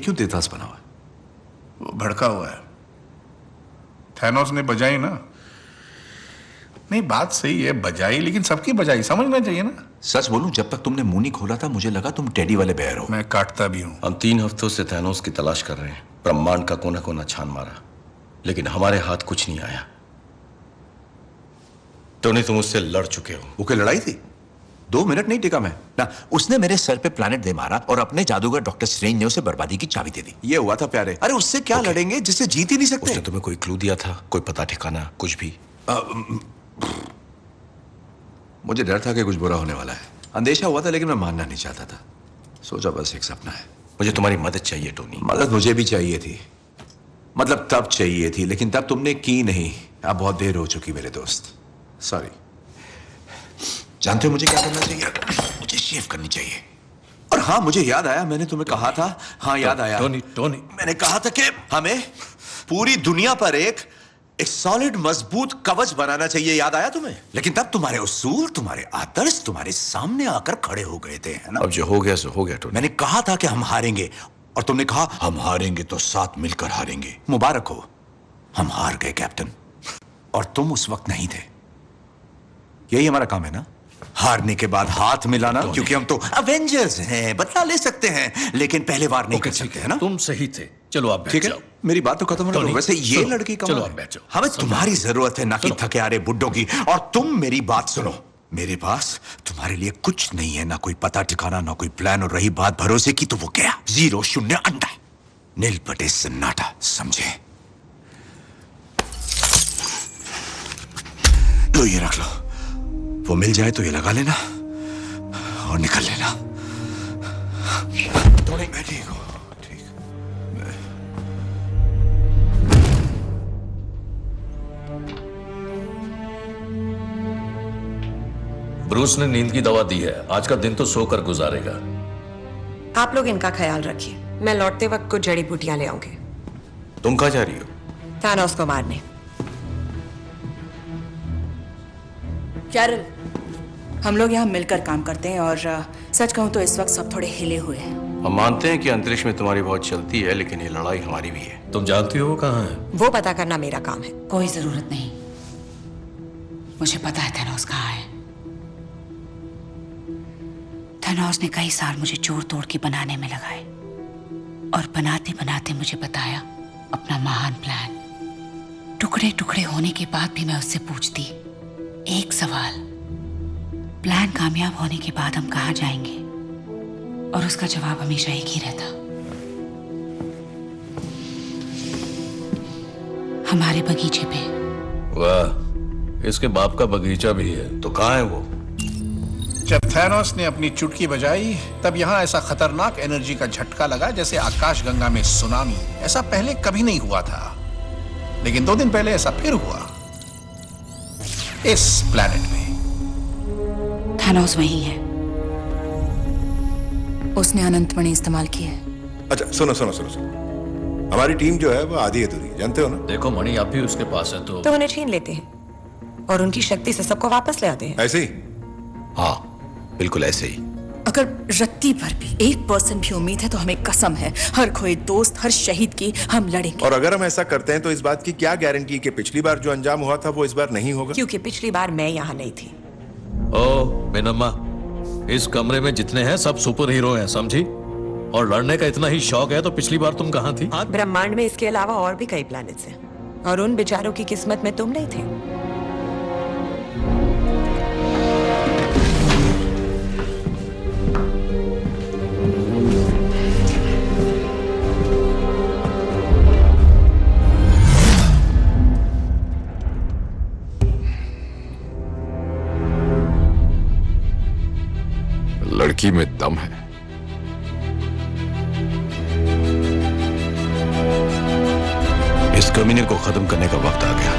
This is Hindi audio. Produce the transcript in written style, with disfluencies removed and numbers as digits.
क्यों देवदास बना हुआ है? वो भड़का हुआ है। थैनोस ने बजाई ना। नहीं, बात सही है, बजाई, लेकिन सबकी बजाई समझना चाहिए ना। सच बोलूं, जब तक तुमने मुंह नहीं खोला था मुझे लगा तुम टेडी वाले बेयर हो। मैं काटता भी हूं। हम 3 हफ्तों से थैनोस की तलाश कर रहे हैं। ब्रह्मांड का कोना कोना छान मारा, लेकिन हमारे हाथ कुछ नहीं आया। टोनी, तुम उससे लड़ चुके हो। वो क्या लड़ाई थी? 2 मिनट नहीं टिका मैं ना। उसने मेरे सर पे प्लैनेट दे मारा और अपने जादूगर डॉक्टर स्ट्रेंज ने उसे बर्बादी की चाबी दे दी। ये हुआ था प्यारे। अरे उससे क्या लड़ेंगे जिससे जीत ही नहीं सकते? उसने तुम्हें कोई क्लू दिया था? कोई पता ठिकाना कुछ भी? मुझे डर था कि कुछ बुरा होने वाला है। अंदेशा हुआ था, लेकिन मैं मानना नहीं चाहता था। सोचा बस एक सपना है। मुझे तुम्हारी मदद चाहिए टोनी। मदद मुझे भी चाहिए थी, मतलब तब चाहिए थी, लेकिन तब तुमने की नहीं। अब बहुत देर हो चुकी मेरे दोस्त। सॉरी। जानते हो मुझे क्या करना चाहिए? मुझे शेव करनी चाहिए। और हाँ, मुझे याद आया, मैंने तुम्हें कहा था। हाँ, याद आया। टोनी, मैंने कहा था कि हमें पूरी दुनिया पर एक सॉलिड मजबूत कवच बनाना चाहिए। याद आया तुम्हें? लेकिन तब तुम्हारे उसूल, तुम्हारे आदर्श तुम्हारे सामने आकर खड़े हो गए थे, है ना? अब जो हो गया सो हो गया टोनी। मैंने कहा था कि हम हारेंगे, और तुमने कहा हम हारेंगे तो साथ मिलकर हारेंगे। मुबारक हो, हम हार गए कैप्टन, और तुम उस वक्त नहीं थे। यही हमारा काम है ना, हारने के बाद हाथ मिलाना, क्योंकि हम तो अवेंजर्स हैं। बदला ले सकते हैं, लेकिन पहले वार नहीं कर सकते, है ना? तुम सही थे। चलो आप ठीक बैठ है, जाओ। मेरी बात तो खत्म होने दो। वैसे ये लड़की कमाल चलो है। आप बैठ जाओ। हमें तुम्हारी जरूरत है, ना कि थके हारे बुड्ढों की। और तुम मेरी बात सुनो, मेरे पास तुम्हारे लिए कुछ नहीं है, ना कोई पता ठिकाना, ना कोई प्लान। और रही बात भरोसे की, तो वो क्या? 0 0 अंडा, नील पटे सन्नाटा, समझे? तो ये रख लो, वो मिल जाए तो ये लगा लेना और निकल लेना। मैं ठीक हूँ, ठीक। ब्रूस ने नींद की दवा दी है। आज का दिन तो सोकर गुजारेगा। आप लोग इनका ख्याल रखिए। मैं लौटते वक्त कुछ जड़ी बूटियां ले आऊंगी। तुम कहाँ जा रही हो? थानोस को मारने। कैरल, हम लोग यहाँ मिलकर काम करते हैं, और सच कहूँ तो इस वक्त सब थोड़े हिले हुए हैं। हम मानते हैं कि अंतरिक्ष में तुम्हारी बहुत चलती है, लेकिन ये लड़ाई हमारी भी है। तुम जानती हो वो कहाँ है? वो पता करना मेरा काम है। कोई जरूरत नहीं, मुझे पता है थैनोस कहाँ है। थैनोस ने कई साल मुझे जोड़ तोड़ के बनाने में लगाए, और बनाते बनाते मुझे बताया अपना महान प्लान। टुकड़े टुकड़े होने के बाद भी मैं उससे पूछती एक सवाल, प्लान कामयाब होने के बाद हम कहाँ जाएंगे? और उसका जवाब हमेशा एक ही रहता, हमारे बगीचे पे। वाह, इसके बाप का बगीचा भी है। तो कहाँ है वो? जब थैनोस ने अपनी चुटकी बजाई, तब यहाँ ऐसा खतरनाक एनर्जी का झटका लगा जैसे आकाश गंगा में सुनामी। ऐसा पहले कभी नहीं हुआ था, लेकिन 2 दिन पहले ऐसा फिर हुआ इस प्लैनेट में। थैनोस वही है, उसने अनंत मणि इस्तेमाल की है। अच्छा सुनो सुनो सुनो सुनो, हमारी टीम जो है वो आधी अधूरी, जानते हो ना? देखो मणि आप भी उसके पास है तो उन्हें छीन लेते हैं और उनकी शक्ति से सबको वापस ले आते हैं। ऐसे ही? हाँ, बिल्कुल ऐसे ही। अगर रत्ती भर भी 1% भी उम्मीद है तो हमें कसम है, हर खोए दोस्त, हर शहीद की हम लड़ेंगे। और अगर हम ऐसा करते हैं तो इस बात की क्या गारंटी कि पिछली बार जो अंजाम हुआ था वो इस बार नहीं होगा? क्योंकि पिछली बार मैं यहाँ नहीं थी। ओ मिनम्मा, इस कमरे में जितने हैं सब सुपर हीरो हैं, समझी? और लड़ने का इतना ही शौक है तो पिछली बार तुम कहाँ थी? ब्रह्मांड में इसके अलावा और भी कई प्लैनेट्स हैं, और उन बेचारों की किस्मत में तुम नहीं थे। लड़की में दम है। इस कमीने को खत्म करने का वक्त आ गया।